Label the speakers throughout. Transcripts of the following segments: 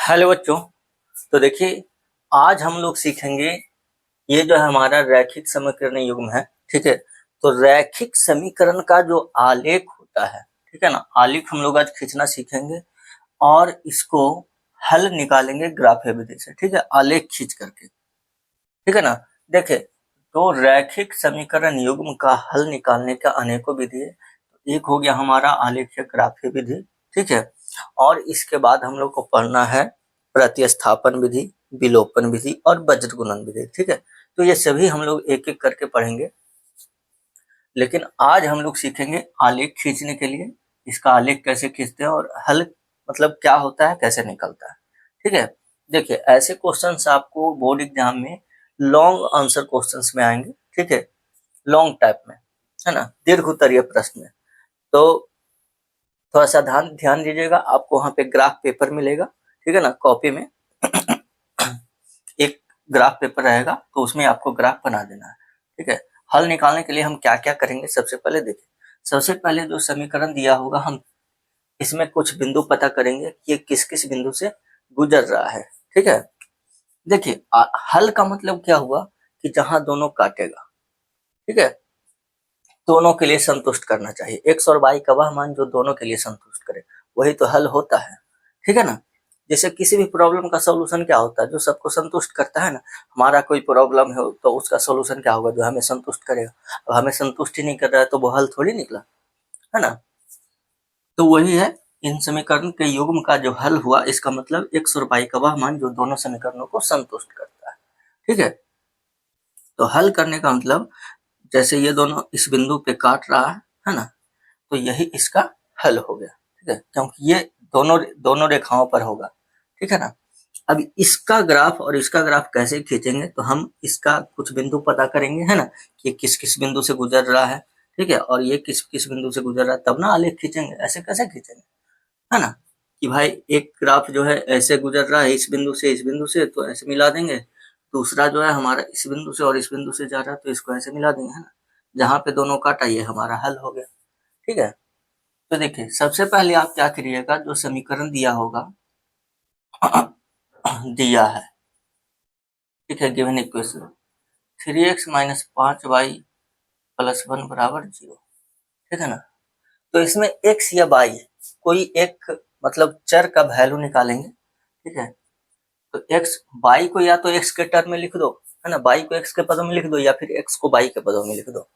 Speaker 1: Hello बच्चों। तो देखिए, आज हम लोग सीखेंगे ये जो है हमारा रैखिक समीकरण युग्म है। ठीक है, तो रैखिक समीकरण का जो आलेख होता है, ठीक है ना, आलेख हम लोग आज खींचना सीखेंगे और इसको हल निकालेंगे ग्राफे विधि से। ठीक है, आलेख खींच करके। ठीक है ना। देखिए, तो रैखिक समीकरण युग्म का हल निकालने का अनेकों विधि है। एक हो गया हमारा आलेखीय ग्राफे विधि। ठीक है, और इसके बाद हम लोग को पढ़ना है प्रतिस्थापन विधि, विलोपन विधि और वज्र गुणन विधि। ठीक है, तो ये सभी हम लोग एक एक करके पढ़ेंगे, लेकिन आज हम लोग सीखेंगे आलेख खींचने के लिए, इसका आलेख कैसे खींचते हैं और हल मतलब क्या होता है, कैसे निकलता है। ठीक है, देखिए ऐसे क्वेश्चंस आपको बोर्ड एग्जाम में लॉन्ग आंसर क्वेश्चंस में आएंगे। ठीक है, लॉन्ग टाइप में, है ना, दीर्घ उत्तरीय प्रश्न में। तो थोड़ा सा ध्यान दीजिएगा, आपको वहां पे ग्राफ पेपर मिलेगा। ठीक है ना, कॉपी में एक ग्राफ पेपर रहेगा, तो उसमें आपको ग्राफ बना देना है। ठीक है, हल निकालने के लिए हम क्या क्या करेंगे, सबसे पहले देखिए, सबसे पहले जो समीकरण दिया होगा हम इसमें कुछ बिंदु पता करेंगे कि ये किस किस बिंदु से गुजर रहा है। ठीक है, देखिए हल का मतलब क्या हुआ कि जहां दोनों काटेगा, ठीक है, दोनों के लिए संतुष्ट करना चाहिए। एक्स और वाई का वह मान जो दोनों के लिए संतुष्ट करे, वही तो हल होता है। ठीक है ना, जैसे किसी भी प्रॉब्लम का सॉल्यूशन क्या होता है, जो सबको संतुष्ट करता है ना। हमारा कोई प्रॉब्लम है तो उसका सॉल्यूशन क्या होगा, जो हमें संतुष्ट करेगा। अब हमें संतुष्ट ही नहीं कर रहा है तो वो हल थोड़ी निकला, है ना। तो वही है, इन समीकरण के युग्म का जो हल हुआ, इसका मतलब एक्स और वाई का वह मान जो दोनों समीकरणों को संतुष्ट करता है। ठीक है, तो हल करने का मतलब जैसे ये दोनों इस बिंदु पे काट रहा है ना, तो यही इसका हल हो गया। ठीक है, क्योंकि ये दोनों दोनों रेखाओं पर होगा। ठीक है ना। अब इसका ग्राफ और इसका ग्राफ कैसे खींचेंगे, तो हम इसका कुछ बिंदु पता करेंगे, है ना, कि किस किस बिंदु से गुजर रहा है। ठीक है, और ये किस किस बिंदु से गुजर रहा है, तब ना आलेख खींचेंगे। ऐसे कैसे खींचेंगे, है ना, कि भाई एक ग्राफ जो है ऐसे गुजर रहा है इस बिंदु से इस बिंदु से, तो ऐसे मिला देंगे। दूसरा जो है हमारा इस बिंदु से और इस बिंदु से जा रहा है, तो इसको ऐसे मिला देंगे, है ना। जहां पे दोनों काटा ये हमारा हल हो गया। ठीक है, तो देखिए सबसे पहले आप क्या करिएगा, जो समीकरण दिया होगा दिया है, ठीक है, given equation 3x minus 5y plus 1 बराबर 0। ठीक है ना, तो इसमें x या y कोई एक मतलब चर का वैल्यू निकालेंगे। ठीक है, तो x y को या तो x के टर्म में लिख दो, है ना, y को x के पदों में लिख दो, या फिर x को y के पदों में लिख दो।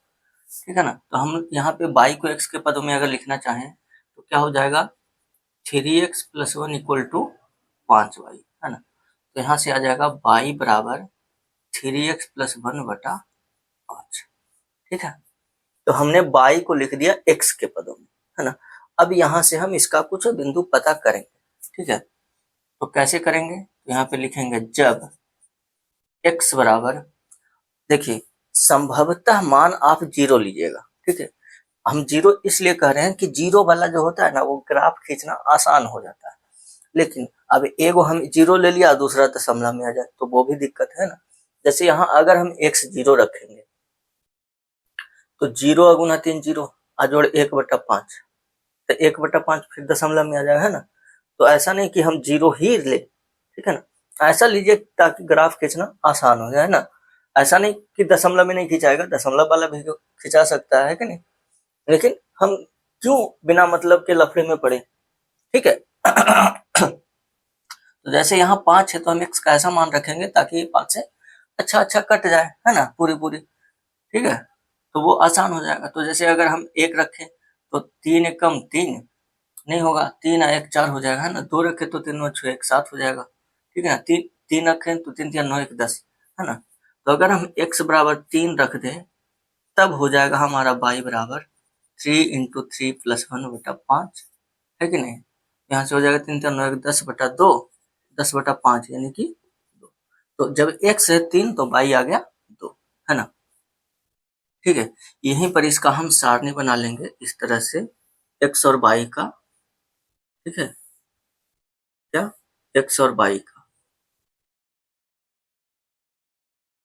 Speaker 1: ठीक है ना, तो हम यहाँ पे y को x के पदों में अगर लिखना चाहें तो क्या हो जाएगा, 3x plus 1 equal to 5y, है ना। तो यहाँ से आ जाएगा y बराबर 3x प्लस 1 बटा 5। ठीक है, तो हमने y को लिख दिया x के पदों में, है ना। अब यहाँ से हम इसका कुछ बिंदु पता करेंगे। ठीक है, तो कैसे करेंगे, यहाँ पे लिखेंगे जब x बराबर, देखिए संभवतः मान आप 0 लीजिएगा। ठीक है, हम 0 इसलिए कह रहे हैं कि 0 वाला जो होता है ना, वो ग्राफ खींचना आसान हो जाता है। लेकिन अब एगो हम 0 ले लिया, दूसरा दशमलव में आ जाए तो वो भी दिक्कत है ना। जैसे यहाँ अगर हम x 0 रखेंगे तो 0 अगुना 3 0 जोड़ 1/5, तो 1/5 फिर दशमलव में आ जाएगा, है ना। तो ऐसा नहीं कि हम 0 ही ले, ठीक है ना, ऐसा लीजिए ताकि ग्राफ खींचना आसान हो जाए ना। ऐसा नहीं कि दशमलव में नहीं खिंचाएगा, दशमलव वाला भी खिंचा सकता है कि नहीं, लेकिन हम क्यों बिना मतलब के लफड़े में पड़े। ठीक है तो जैसे यहाँ 5 है तो हम x का ऐसा मान रखेंगे ताकि ये 5 से अच्छा कट जाए, है ना, पूरी पूरी। ठीक है, तो वो आसान हो जाएगा। तो जैसे अगर हम 1 रखें तो 3 एकम 3 नहीं होगा, 3 1 4 हो जाएगा, है ना। 2 रखें तो 3 6 1 7 हो जाएगा। ठीक है ना, 3 रखें तो 3 3 9 1 10, है ना। तो अगर हम x बराबर 3 रख दें तब हो जाएगा हमारा y बराबर 3 इंटू 3 प्लस 1 बटा 5, है कि नहीं। यहाँ से हो जाएगा 3 3 9 1 10 बटा 2, 10 बटा 5 यानी कि 2। तो जब x है 3 तो y आ गया 2, है ना। ठीक है, यहीं पर इसका हम सारणी बना लेंगे इस तरह से, x और y का। ठीक है, क्या x और y का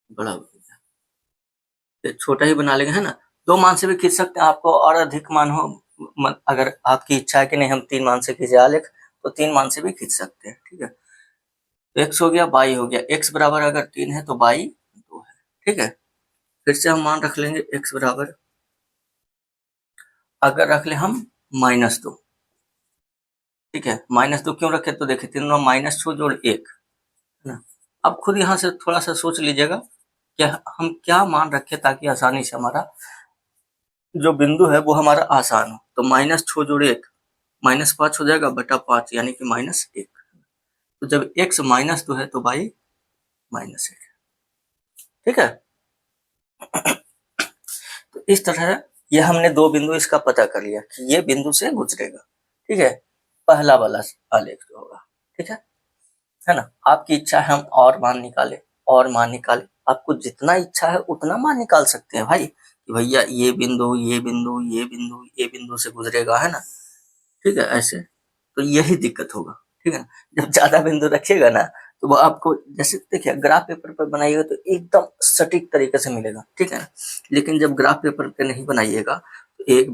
Speaker 1: बड़ा छोटा ही बना लेंगे, है ना। 2 मान से भी खींच सकते हैं, आपको और अधिक मान हो, अगर आपकी इच्छा है कि नहीं हम 3 मान से खींचे आलेख, तो 3 मान से भी खींच सकते हैं। ठीक है, तो x हो गया, y हो गया। x बराबर अगर 3 है तो y 2 है। ठीक है, फिर से हम मान रख लेंगे x बराबर, अगर रख ले हम -2। ठीक है, -2 क्यों रखे, तो देखिए 3 -2 जोड़ 1 है ना। अब खुद यहाँ से थोड़ा सा सोच लीजिएगा कि हम क्या मान रखे ताकि आसानी से हमारा जो बिंदु है वो हमारा आसान हो। तो -6 जोड़ 1 -5 हो जाएगा बटा 5, यानी कि -1। तो जब x -2 है तो y -1। ठीक है, तो इस तरह ये हमने दो बिंदु इसका पता कर लिया कि ये बिंदु से गुजरेगा। ठीक है, पहला वाला आलेख जो होगा। ठीक है ना। आपकी इच्छा है हम और मान निकाले, और मान निकाले, आपको जितना इच्छा है उतना मान निकाल सकते हैं भाई, कि भैया ये बिंदु ये बिंदु ये बिंदु ये बिंदु से गुजरेगा, है ना। ठीक है, ऐसे तो यही दिक्कत होगा। ठीक है ना, जब ज्यादा बिंदु रखिएगा ना तो वो आपको, जैसे देखिए ग्राफ पेपर पर बनाइएगा तो एकदम सटीक तरीके से मिलेगा। ठीक है ना, लेकिन जब ग्राफ पेपर पे नहीं बनाइएगा तो एक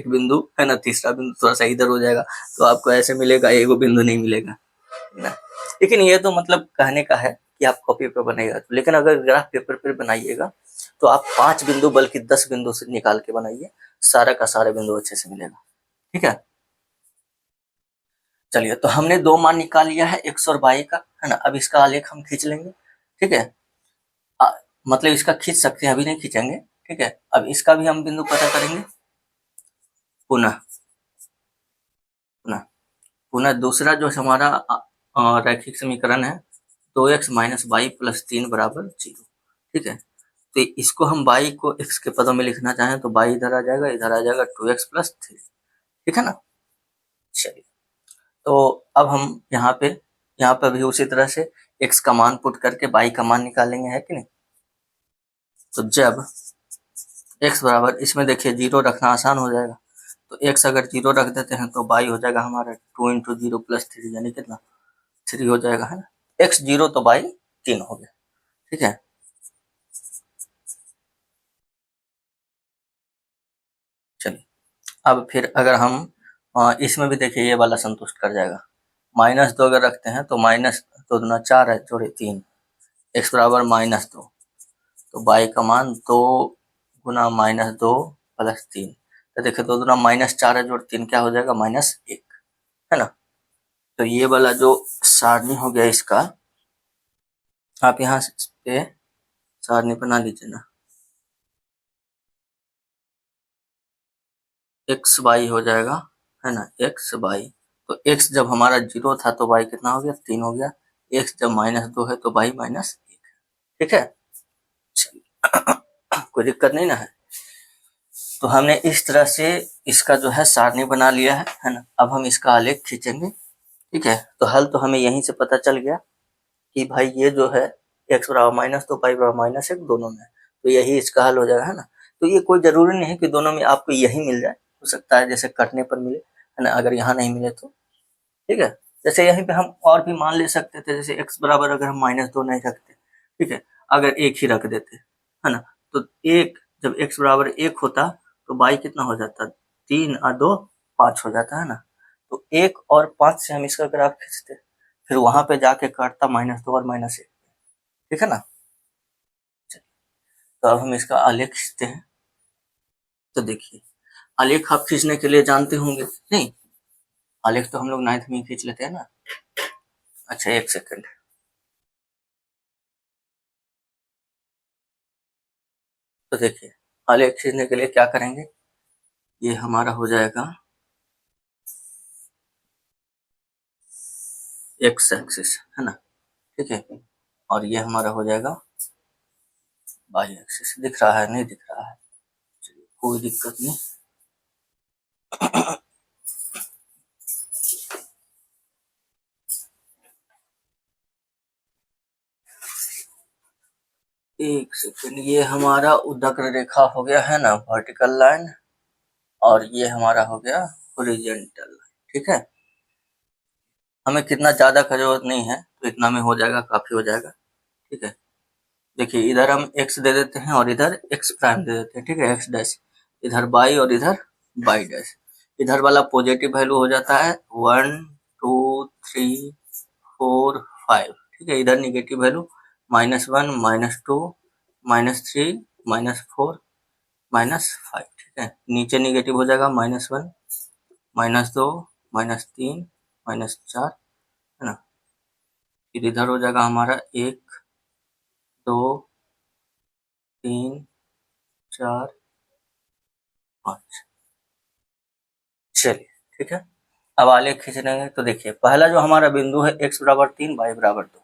Speaker 1: बिंदु है ना, तीसरा बिंदु थोड़ा सा इधर हो जाएगा, तो आपको ऐसे मिलेगा, एक बिंदु नहीं मिलेगा, है ना। लेकिन ये तो मतलब कहने का है कि आप कॉपी पे बनाइएगा, लेकिन अगर ग्राफ पेपर पर बनाइएगा तो आप 5 बिंदु बल्कि 10 बिंदु से निकाल के बनाइए, सारा का सारा बिंदु अच्छे से मिलेगा। ठीक है, चलिए तो हमने दो मान निकाल लिया है x और y का, है ना। अब इसका आलेख हम खींच लेंगे। ठीक है, मतलब इसका खींच सकते हैं, अभी नहीं खींचेंगे। ठीक है, अब इसका भी हम बिंदु पता करेंगे। पुनः पुनः पुनः दूसरा जो हमारा रैखिक समीकरण है 2x माइनस वाई प्लस 3 बराबर 0। ठीक है, तो इसको हम y को x के पदों में लिखना चाहें तो y इधर आ जाएगा, इधर आ जाएगा 2x प्लस 3। ठीक है ना। चलिए, तो अब हम यहाँ पे भी उसी तरह से x का मान पुट करके y का मान निकालेंगे, है कि नहीं। तो जब x बराबर, इसमें देखिए 0 रखना आसान हो जाएगा, तो x अगर 0 रख देते हैं तो y हो जाएगा हमारा 2 इंटू 0 प्लस 3, यानी कितना 3 हो जाएगा, है ना। x 0 तो y 3 हो गया। ठीक है, चलिए अब फिर अगर हम इसमें भी देखिए ये वाला संतुष्ट कर जाएगा। -2 अगर रखते हैं तो -2 दूना 4 है, जोड़े 3, x बराबर -2, तो y का मान 2 गुना -2 प्लस 3, तो देखिए 2 दूना -4 है, जोड़ 3 क्या हो जाएगा -1, है ना। तो ये वाला जो सारणी हो गया इसका, आप यहाँ पे सारणी बना लीजिए ना, एक्स वाई हो जाएगा, है ना, एक्स वाई। तो एक्स जब हमारा 0 था तो वाई कितना हो गया 3 हो गया, एक्स जब -2 है तो वाई -1 है। ठीक है, कोई दिक्कत नहीं ना है। तो हमने इस तरह से इसका जो है सारणी बना लिया है ना। अब हम इसका आलेख खींचेंगे। ठीक है, तो हल तो हमें यहीं से पता चल गया कि भाई ये जो है x बराबर -2 पाई बराबर -1 दोनों में, तो यही इसका हल हो जाएगा, है ना। तो ये कोई जरूरी नहीं है कि दोनों में आपको यही मिल जाए, हो सकता है जैसे कटने पर मिले, है ना, अगर यहाँ नहीं मिले तो। ठीक है, जैसे यहीं पे हम और भी मान ले सकते थे, जैसे x बराबर अगर हम -2 नहीं रखते, ठीक है, अगर एक ही रख देते, है ना, तो एक जब x बराबर 1 होता तो y कितना हो जाता, 3 और 2 5 हो जाता, है ना। तो 1 और 5 से हम इसका ग्राफ खींचते, फिर वहां पे जाके काटता -2 और -1। ठीक है ना। तो अब हम इसका आलेख खींचते हैं। तो देखिए आलेख आप खींचने के लिए जानते होंगे नहीं, आलेख तो हम लोग 9th में खींच लेते हैं ना। अच्छा एक सेकंड, तो देखिए आलेख खींचने के लिए क्या करेंगे, ये हमारा हो जाएगा एक्स एक्सिस, है ना। ठीक है, और ये हमारा हो जाएगा वाई एक्सिस। दिख रहा है, नहीं दिख रहा है, चलिए कोई दिक्कत नहीं। एक सेकंड, ये हमारा उदक्र रेखा हो गया, है ना, वर्टिकल लाइन, और ये हमारा हो गया हॉरिजॉन्टल। ठीक है, हमें कितना ज्यादा का जरूरत नहीं है, तो इतना में हो जाएगा, काफी हो जाएगा। ठीक है, देखिए इधर हम x दे देते हैं और इधर x प्राइम दे देते हैं। ठीक है, x डैश, इधर y और इधर y डैश, इधर वाला पॉजिटिव वैल्यू हो जाता है 1 2 3 4 5। ठीक है, इधर निगेटिव वैल्यू -1, -2, -3, -4, -5, ठीक है, नीचे निगेटिव हो जाएगा -1, -2, -3, -4, है ना, फिर इधर हो जाएगा हमारा 1, 2, 3, 4, 5। चलिए, ठीक है, अब आलेख खींच लेंगे। तो देखिए पहला जो हमारा बिंदु है x बराबर 3, y बराबर 2,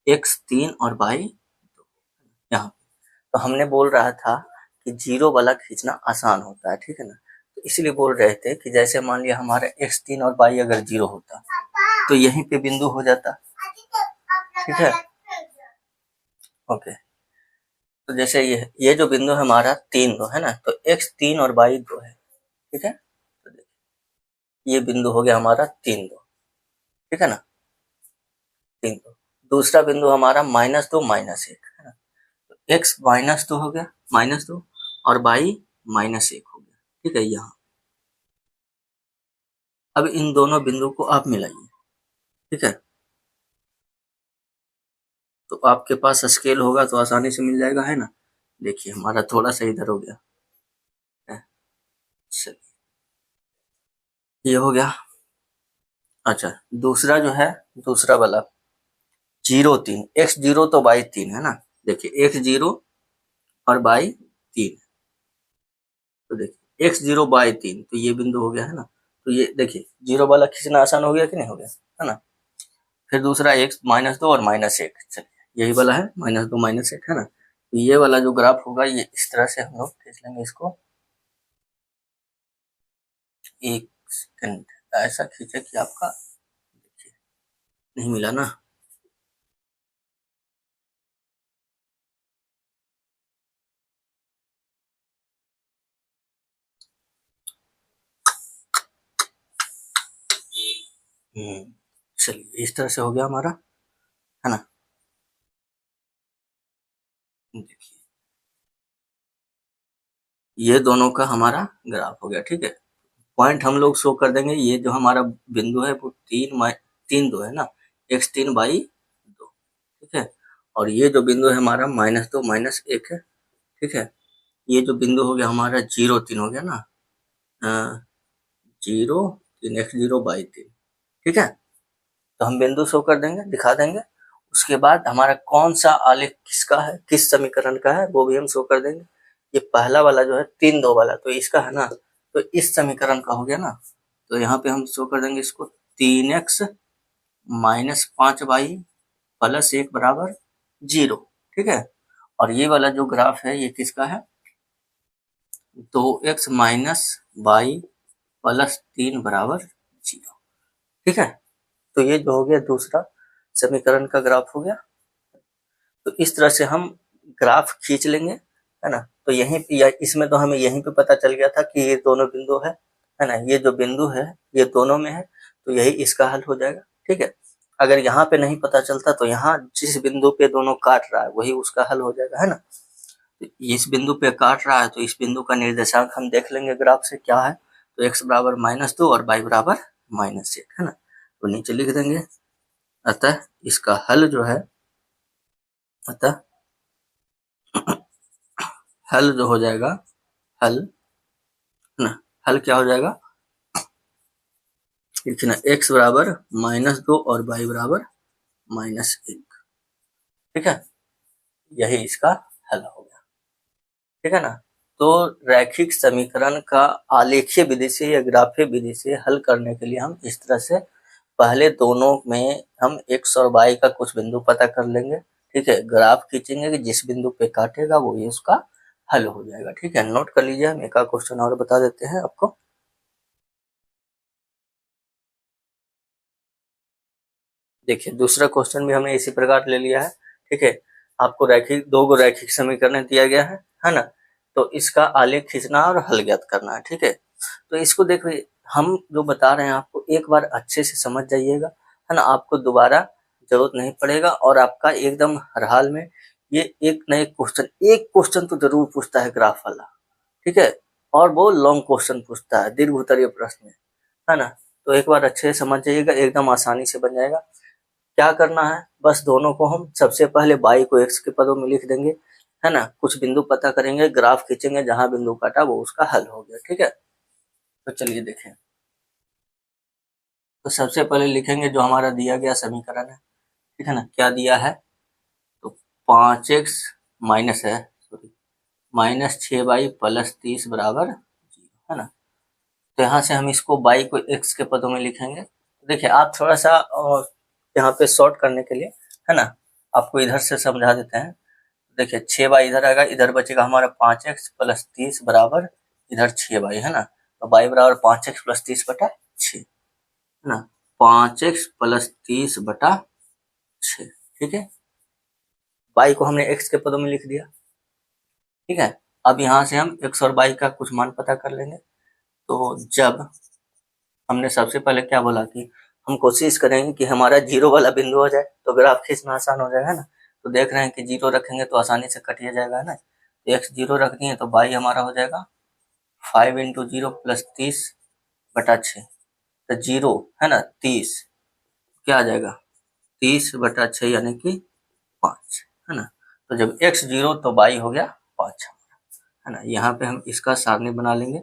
Speaker 1: x 3 और y 2, यहाँ तो हमने बोल रहा था कि जीरो वाला खींचना आसान होता है, ठीक है ना, तो इसलिए बोल रहे थे कि जैसे मान लिया हमारा x 3 और y अगर जीरो होता तो यहीं पे बिंदु हो जाता, ठीक है, ओके। तो जैसे ये जो बिंदु है हमारा 3 2 है ना, तो x 3 और y 2 है, ठीक है, तो ये बिंदु हो गया हमारा 3 2, ठीक है ना, 3 2। दूसरा बिंदु हमारा -2 -1 है ना, तो x -2 हो गया, -2, और y -1 हो गया, ठीक है, यहाँ। अब इन दोनों बिंदु को आप मिलाइए, ठीक है, तो आपके पास स्केल होगा तो आसानी से मिल जाएगा, है ना। देखिए हमारा थोड़ा सा इधर हो गया, चलिए ये हो गया। अच्छा, दूसरा जो है, दूसरा वाला 0 3, x 0 तो y 3 है ना, देखिए x 0 और y 3, तो देखिए x 0 y 3, तो ये बिंदु हो गया, है ना, तो ये देखिए जीरो वाला खींचना आसान हो गया कि नहीं हो गया, है ना। फिर दूसरा x -2 और -1, चलिए यही वाला है -2 -1, है ना, तो ये वाला जो ग्राफ होगा ये इस तरह से हम लोग खींच लेंगे इसको। एक सेकंड, ऐसा खींचे कि आपका देखिए नहीं मिला ना, चलिए इस तरह से हो गया हमारा, है ना। देखिए ये दोनों का हमारा ग्राफ हो गया, ठीक है। पॉइंट हम लोग शो कर देंगे, ये जो हमारा बिंदु है वो 3 2 है ना, x 3 y 2, ठीक है, और ये जो बिंदु है हमारा -2 -1 है, ठीक है। ये जो बिंदु हो गया हमारा 0 3 हो गया ना, 0 3 x 0 y 3, ठीक है, तो हम बिंदु शो कर देंगे, दिखा देंगे। उसके बाद हमारा कौन सा आलेख किसका है, किस समीकरण का है, वो भी हम शो कर देंगे। ये पहला वाला जो है 3 2 वाला, तो इसका है ना, तो इस समीकरण का हो गया ना, तो यहाँ पे हम शो कर देंगे इसको 3x -5y + 1 बराबर 0, ठीक है। और ये वाला जो ग्राफ है ये किसका है, 2x - y + 3 बराबर 0, ठीक है। तो ये जो हो गया दूसरा समीकरण का ग्राफ हो गया। तो इस तरह से हम ग्राफ खींच लेंगे, है ना। तो यहीं या इसमें तो हमें यहीं पे पता चल गया था कि ये दोनों बिंदु है ना, ये जो बिंदु है ये दोनों में है, तो यही इसका हल हो जाएगा, ठीक है। अगर यहाँ पे नहीं पता चलता तो यहाँ जिस बिंदु पे दोनों काट रहा है वही उसका हल हो जाएगा, है ना। तो इस बिंदु पे काट रहा है तो इस बिंदु का निर्देशांक हम देख लेंगे ग्राफ से क्या है, तो x बराबर -2 और y बराबर -1, है ना, तो नीचे लिख देंगे। अतः इसका हल जो है, अतः हल जो हो जाएगा, हल, है ना, हल क्या हो जाएगा, देखिए ना, x बराबर -2 और y बराबर -1, ठीक है, यही इसका हल हो गया, ठीक है ना। तो रैखिक समीकरण का आलेखीय विधि से या ग्राफीय विधि से हल करने के लिए हम इस तरह से पहले दोनों में हम x और y का कुछ बिंदु पता कर लेंगे, ठीक है, ग्राफ खींचेंगे कि जिस बिंदु पे काटेगा वो ही उसका हल हो जाएगा, ठीक है। नोट कर लीजिए, हम एक क्वेश्चन और बता देते हैं आपको। देखिए दूसरा क्वेश्चन भी हमने इसी प्रकार ले लिया है, ठीक है। आपको रैखिक दो गो रैखिक समीकरण दिया गया है ना, तो इसका आलेख खींचना और हल ज्ञात करना है, ठीक है। तो इसको देखिए, हम जो बता रहे हैं आपको एक बार अच्छे से समझ जाइएगा, है ना, आपको दोबारा जरूरत नहीं पड़ेगा, और आपका एकदम हर हाल में ये एक न एक क्वेश्चन तो जरूर पूछता है ग्राफ वाला, ठीक है, और वो लॉन्ग क्वेश्चन पूछता है, दीर्घ उत्तरीय प्रश्न, है ना। तो एक बार अच्छे से समझ जाइएगा, एकदम आसानी से बन जाएगा। क्या करना है, बस दोनों को हम सबसे पहले y को x के पदों में लिख देंगे, है ना, कुछ बिंदु पता करेंगे, ग्राफ खींचेंगे, जहां बिंदु काटा वो उसका हल हो गया। ठीक है, तो चलिए देखें। तो सबसे पहले लिखेंगे जो हमारा दिया गया समीकरण है, ठीक है ना, क्या दिया है, तो 5x माइनस है, सॉरी, माइनस 6y प्लस 30 बराबर 0, है ना। तो यहाँ से हम इसको y को x के पदों में लिखेंगे। देखिए आप थोड़ा सा यहाँ पे शॉर्ट करने के लिए, है ना, आपको इधर से समझा देते हैं। देखिए 6y इधर आएगा, इधर बचेगा हमारा 5x प्लस 30 बराबर इधर 6y, है ना। तो y बराबर 5x प्लस 30 बटा 6, है ना, 5x प्लस 30 बटा 6। ठीक है, y को हमने x के पदों में लिख दिया। ठीक है, अब यहाँ से हम x और y का कुछ मान पता कर लेंगे। तो जब हमने सबसे पहले क्या बोला कि हम कोशिश करेंगे कि हमारा जीरो वाला बिंदु हो जाए, तो ग्राफ खींचना आसान हो जाएगा, है ना। तो देख रहे हैं कि जीरो रखेंगे तो आसानी से कटिया जाएगा, है ना। तो x जीरो रख दिए तो y हमारा हो जाएगा 5 इंटू जीरो प्लस 30 बटा 6। तो जीरो, है ना, 30 क्या आ जाएगा, 30 बटा 6 यानी कि 5, है ना। तो जब x जीरो तो y हो गया 5, है ना। यहाँ पे हम इसका सारणी बना लेंगे,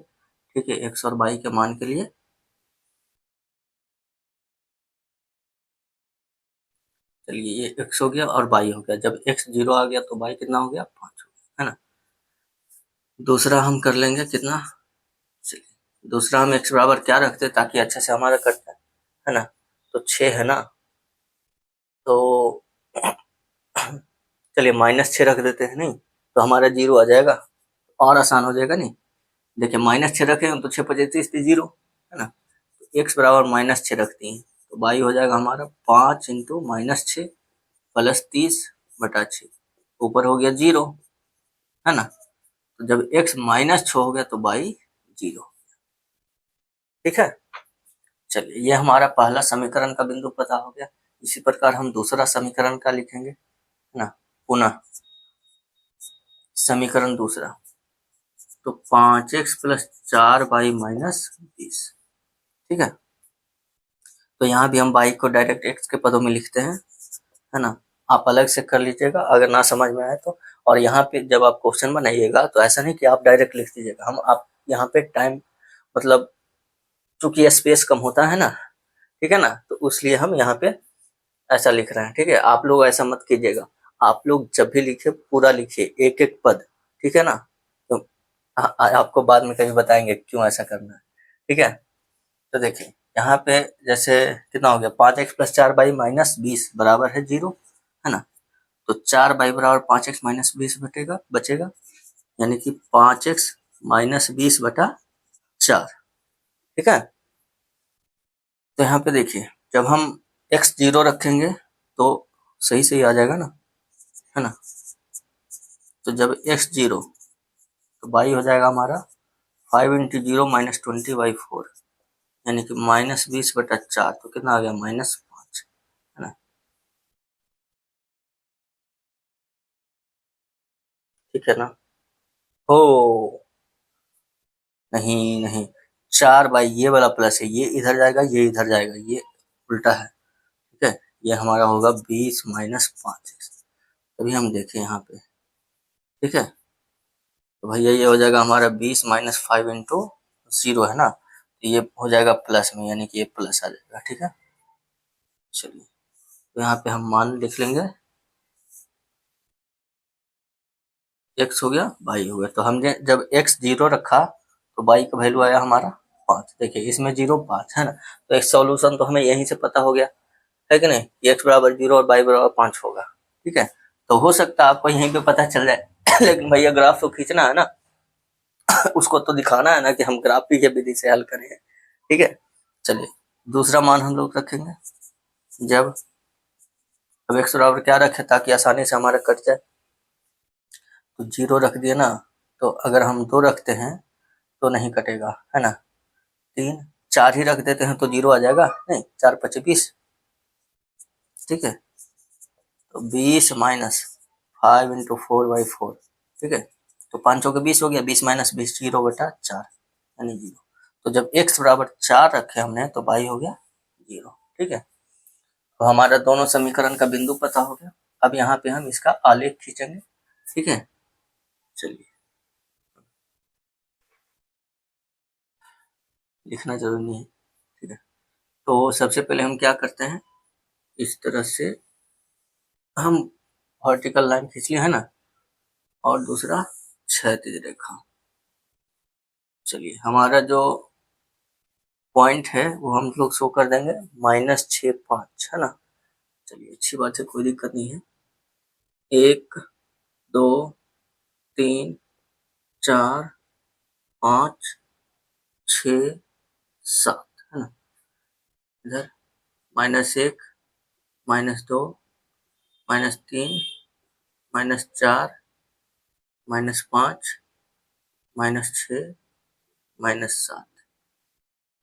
Speaker 1: ठीक है, x और y के मान के लिए। चलिए ये x हो गया और y हो गया, जब x जीरो आ गया तो y कितना हो गया, 5 हो गया, है ना। दूसरा हम कर लेंगे कितना, चलिए दूसरा हम x बराबर क्या रखते हैं ताकि अच्छे से हमारा कट जाए, है ना। तो 6 है ना, तो चलिए -6 रख देते हैं, नहीं तो हमारा जीरो आ जाएगा, और आसान हो जाएगा। नहीं देखिए -6 रखें तो 6 पचे 30 जीरो, है ना। तो x बराबर -6 रखती हैं तो y हो जाएगा हमारा 5 इंटू -6 प्लस 30 बटा 6, ऊपर हो गया जीरो, है ना। तो जब x -6 हो गया तो y जीरो। ठीक है, चलिए ये हमारा पहला समीकरण का बिंदु पता हो गया। इसी प्रकार हम दूसरा समीकरण का लिखेंगे, है ना। पुनः समीकरण दूसरा, तो 5x प्लस 4y माइनस 20। ठीक है, तो यहाँ भी हम y को डायरेक्ट x के पदों में लिखते हैं, है ना। आप अलग से कर लीजिएगा अगर ना समझ में आए तो। और यहाँ पे जब आप क्वेश्चन बनाइएगा तो ऐसा नहीं कि आप डायरेक्ट लिख दीजिएगा, हम आप यहाँ पे टाइम मतलब चूंकि स्पेस कम होता है ना, ठीक है ना, तो इसलिए हम यहाँ पे ऐसा लिख रहे हैं। ठीक है, आप लोग ऐसा मत कीजिएगा, आप लोग जब भी लिखे पूरा लिखिए एक एक पद, ठीक है ना। तो आपको बाद में कभी बताएंगे क्यों ऐसा करना है। ठीक है, तो देखिए यहाँ पे जैसे कितना हो गया, 5x प्लस 4y माइनस 20 बराबर है 0, है ना। तो 4y बराबर 5x माइनस 20 बचेगा, यानी कि 5x माइनस 20 बटा 4। ठीक है, तो यहाँ पे देखिए जब हम x जीरो रखेंगे तो सही सही आ जाएगा ना, है ना। तो जब x जीरो तो y हो जाएगा हमारा 5 इंटू जीरो माइनस 20/4, यानी कि -20 बटा 4, तो कितना आ गया, -5, है ना। ठीक है ना, हो नहीं नहीं, 4 बाई ये वाला प्लस है, ये इधर जाएगा, ये इधर जाएगा, ये उल्टा है। ठीक है, ये हमारा होगा 20 माइनस 5, तभी हम देखें यहाँ पे। ठीक है, तो भैया ये हो जाएगा हमारा 20 माइनस 5 इंटू 0, है ना। तो ये हो जाएगा प्लस में, यानी कि ये प्लस आ जाएगा। ठीक है, चलिए तो यहाँ पे हम मान लिख लेंगे, x हो गया, y हो गया। तो हमने जब x जीरो रखा तो y का वैल्यू आया हमारा 5। देखिए इसमें 0 5 है ना, तो एक सॉल्यूशन तो हमें यहीं से पता हो गया, है कि नहीं, x बराबर 0 और y बराबर 5 होगा। ठीक है, तो हो सकता है आपको यहीं पे पता चल जाए लेकिन भैया ग्राफ तो खींचना है ना उसको तो दिखाना है ना कि हम ग्राफ की विधि से हल करें। ठीक है, चलिए दूसरा मान हम लोग रखेंगे, जब अब x बराबर क्या रखे ताकि आसानी से हमारा कट जाए, तो 0 रख दिए ना, तो अगर हम 2 रखते हैं तो नहीं कटेगा, है ना। 3 4 ही रख देते हैं तो 0 आ जाएगा, नहीं 4 पचे 20। ठीक है, तो 20 माइनस 5 इंटू 4/4। ठीक है, तो 5 के 20 हो गया, 20 माइनस 20 0 बटा 4, यानी 0। तो जब x बराबर 4 रखे हमने तो y हो गया 0। ठीक है, तो हमारा दोनों समीकरण का बिंदु पता हो गया। अब यहाँ पे हम इसका आलेख खींचेंगे, ठीक है। चलिए, लिखना जरूरी नहीं है, ठीक है। तो सबसे पहले हम क्या करते हैं, इस तरह से हम वर्टिकल लाइन खींच लिया है ना, और दूसरा क्षैतिज रेखा। चलिए, हमारा जो पॉइंट है वो हम लोग शो कर देंगे -6, 5, है ना। चलिए, अच्छी बात है, कोई दिक्कत नहीं है। 1, 2, 3, 4, 5, 6, 7, है ना। इधर -1, -2, -3, -4, -5, -6, -7,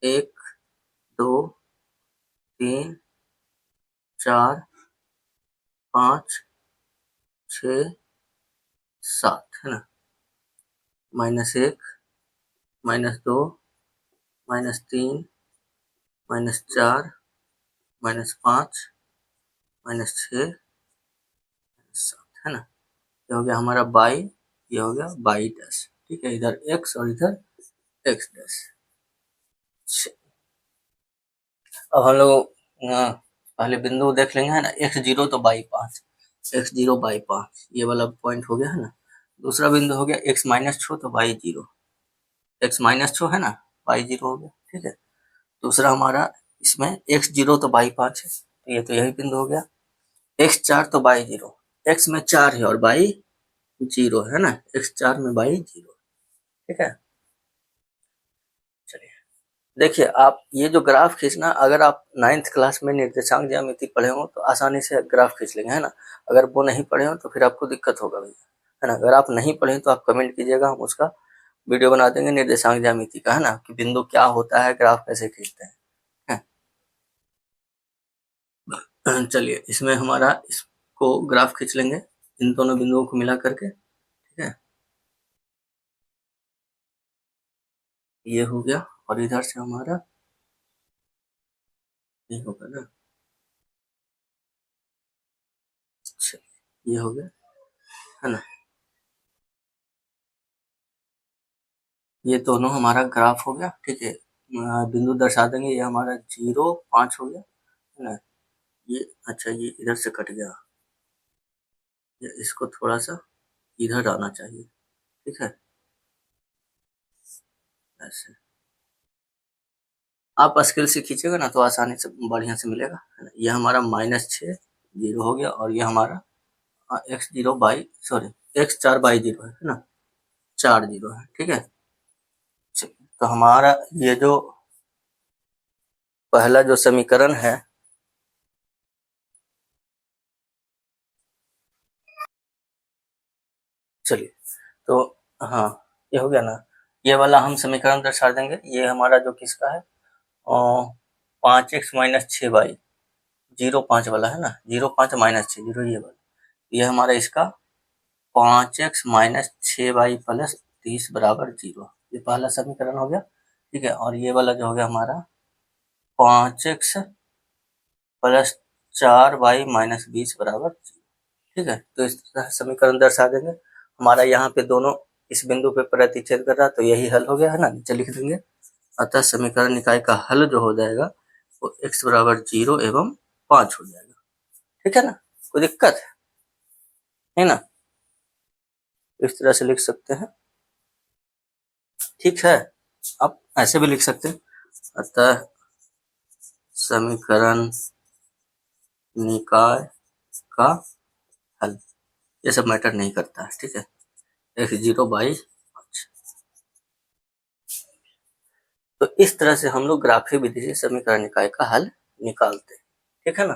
Speaker 1: 1, 2, 3, 4, 5, 6, 7, है ना। -1, -2, -3, -4, -5, -6, -7, है ना। ये हो गया हमारा बाई, ये हो गया बाई डैश, ठीक है। इधर x और इधर x डैश। अब हम लोग पहले बिंदु देख लेंगे, है ना। x0 तो बाई 5, x0 बाई 5, ये वाला पॉइंट हो गया, है ना। दूसरा बिंदु हो गया x-6 तो बाई 0, x-6 है ना, बाई 0 हो गया, ठीक है। दूसरा हमारा इसमें x0 तो बाई 5 है, तो ये तो यही बिंदु हो गया। x4 तो बाई 0, x में 4 है और बाई 0 है ना, x4 में बाई 0, ठीक है। चलिए, देखिए, आप ये जो ग्राफ खींचना, अगर आप 9th क्लास में निर्देशांक ज्यामिति पढ़े हो तो आसानी से ग्राफ खींच लेंगे, है ना। अगर वो नहीं पढ़े हो तो फिर आपको दिक्कत होगा भैया, है ना। अगर आप नहीं पढ़े तो आप कमेंट कीजिएगा, हम उसका वीडियो बना देंगे निर्देशांक ज्यामिति का, है ना, कि बिंदु क्या होता है, ग्राफ कैसे खींचते हैं, है? चलिए, इसमें हमारा इसको ग्राफ खींच लेंगे, इन दोनों बिंदुओं को मिला करके, ठीक है। ये हो गया, और इधर से हमारा ये होगा ना। अच्छा, ये हो गया, है ना। ये दोनों हमारा ग्राफ हो गया, ठीक है। बिंदु दर्शा देंगे, ये हमारा 0, 5 हो गया, है ना। ये अच्छा, ये इधर से कट गया, ये इसको थोड़ा सा इधर आना चाहिए, ठीक है, ऐसे। आप स्केल से खींचेगा ना तो आसानी से बढ़िया से मिलेगा, है ना। ये हमारा -6, 0 हो गया, और ये हमारा x4 बाई 0 है ना, 4 0 है, ठीक है। तो हमारा ये जो पहला जो समीकरण है, चलिए, तो हाँ, ये हो गया ना। ये वाला हम समीकरण दर्शा देंगे, ये हमारा जो किसका है, 5x-6y, 0, 5 वाला है ना, 0, 5 -6, 0 ये वाला, ये हमारा इसका 5x-6y + 30 = 0, ये पहला समीकरण हो गया, ठीक है। और ये वाला जो हो गया हमारा 5x + 4y - 20 = 0, ठीक है। तो इस तरह समीकरण दर्शा देंगे। हमारा यहाँ पे दोनों इस बिंदु पे प्रतिच्छेद कर रहा है, तो यही हल हो गया, है ना, नीचे लिख देंगे। अतः समीकरण निकाय का हल जो हो जाएगा वो x = 0 एवं 5 हो जाएगा, ठीक है ना। कोई दिक्कत है ना, इस तरह से लिख सकते हैं, ठीक है। आप ऐसे भी लिख सकते हैं, अतः समीकरण निकाय का हल, ये सब मैटर नहीं करता है, ठीक है। x0/5। तो इस तरह से हम लोग ग्राफीय विधि से समीकरण निकाय का हल निकालते हैं, ठीक है ना।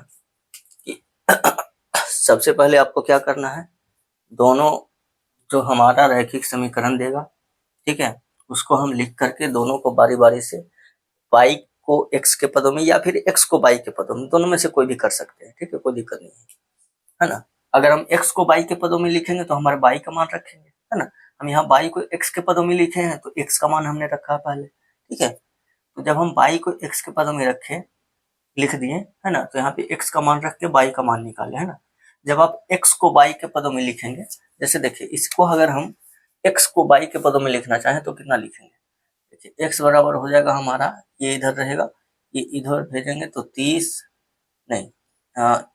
Speaker 1: कि सबसे पहले आपको क्या करना है, दोनों जो हमारा रैखिक समीकरण देगा, ठीक है, उसको हम लिख करके दोनों को बारी बारी से y को x के पदों में या फिर x को y के पदों में, दोनों में से कोई भी कर सकते हैं, ठीक है, कोई दिक्कत नहीं है ना। अगर हम x को y के पदों में लिखेंगे तो हमारे y का मान रखेंगे, है ना। हम यहाँ y को x के पदों में लिखे हैं तो x का मान हमने रखा है पहले, ठीक है। तो जब हम y को x के पदों में लिख दिए, है ना। तो यहाँ पे x का मान रख के y का मान निकाले, है ना। जब आप x को y के पदों में लिखेंगे, जैसे देखिए इसको अगर हम x को y के पदों में लिखना चाहें तो कितना लिखेंगे, देखिए x बराबर हो जाएगा हमारा, ये इधर रहेगा, ये इधर भेजेंगे तो 30 नहीं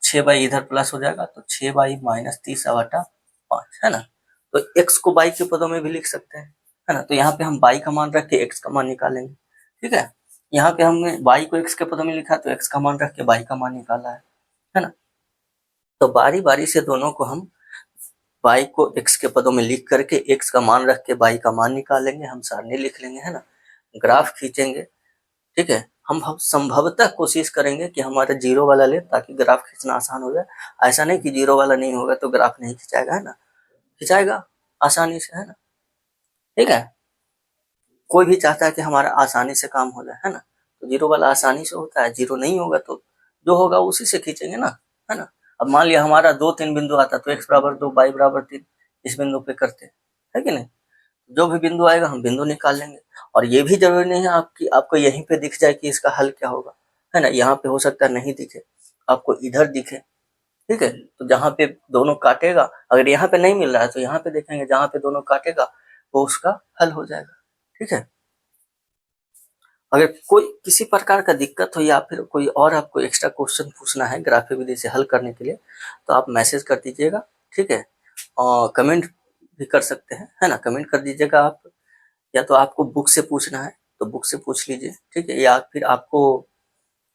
Speaker 1: 6 इधर प्लस हो जाएगा तो 6 माइनस 30/5, है ना। तो x को y के पदों में भी लिख सकते हैं, है ना। तो यहाँ पे हम y का मान रख के x का मान निकालेंगे, ठीक है। यहाँ पे हमने y को x के पदों में लिखा तो x का मान रख के y का मान निकाला है ना। तो बारी बारी से दोनों को हम y को x के पदों में लिख करके x का मान रख के y का मान निकालेंगे, हम सारणी लिख लेंगे, है ना। ग्राफ खींचेंगे, ठीक है। हम संभवतः कोशिश करेंगे कि हमारा जीरो वाला ले, ताकि ग्राफ खींचना आसान हो जाए। ऐसा नहीं कि जीरो वाला नहीं होगा तो ग्राफ नहीं खिंचाएगा, है ना, खिंचाएगा आसानी से, है ना, ठीक है। कोई भी चाहता है कि हमारा आसानी से काम हो जाए, है ना। तो जीरो वाला आसानी से होता है, जीरो नहीं होगा तो जो होगा उसी से खींचेंगे ना, है ना। अब मान लिया हमारा 2-3 बिंदु आता तो x बराबर 2 y बराबर 3 इस बिंदु पे करते, है कि नहीं। जो भी बिंदु आएगा हम बिंदु निकाल लेंगे। और ये भी जरूरी नहीं है आपको यहीं पे दिख जाए कि इसका हल क्या होगा, है ना। यहाँ पे हो सकता है नहीं दिखे, आपको इधर दिखे, ठीक है। तो जहाँ पे दोनों काटेगा, अगर यहाँ पे नहीं मिल रहा है तो यहाँ पे देखेंगे, जहाँ पे दोनों काटेगा वो उसका हल हो जाएगा, ठीक है। अगर कोई किसी प्रकार का दिक्कत हो या फिर कोई और आपको एक्स्ट्रा क्वेश्चन पूछना है ग्राफिक विधि से हल करने के लिए, तो आप मैसेज कर दीजिएगा, ठीक है। और कमेंट भी कर सकते हैं, है ना, कमेंट कर दीजिएगा आप। या तो आपको बुक से पूछना है तो बुक से पूछ लीजिए, ठीक है। या फिर आपको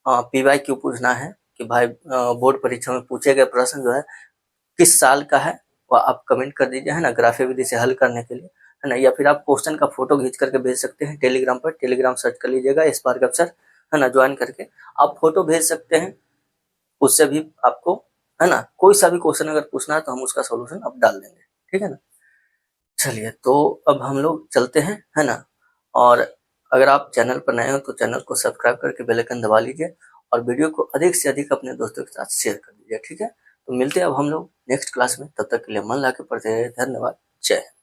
Speaker 1: PYQ पूछना है कि भाई बोर्ड परीक्षा में पूछे गए प्रश्न जो है किस साल का है, वो आप कमेंट कर दीजिए, है ना, ग्राफिक विधि से हल करने के लिए, है ना। या फिर आप क्वेश्चन का फोटो खींच करके भेज सकते हैं टेलीग्राम पर, टेलीग्राम सर्च कर लीजिएगा स्पार्क अफसर, है ना, ज्वाइन करके आप फोटो भेज सकते हैं, उससे भी आपको, है ना, कोई सा भी क्वेश्चन अगर पूछना है तो हम उसका सोल्यूशन अब डाल देंगे, ठीक है ना। चलिए तो अब हम लोग चलते हैं, है ना। और अगर आप चैनल पर नए हो तो चैनल को सब्सक्राइब करके बेल आइकन दबा लीजिए और वीडियो को अधिक से अधिक अपने दोस्तों के साथ शेयर कर दीजिए, ठीक है। तो मिलते हैं अब हम लोग नेक्स्ट क्लास में, तब तक के लिए मन ला के पढ़ते रहिए। धन्यवाद, जय हिंद।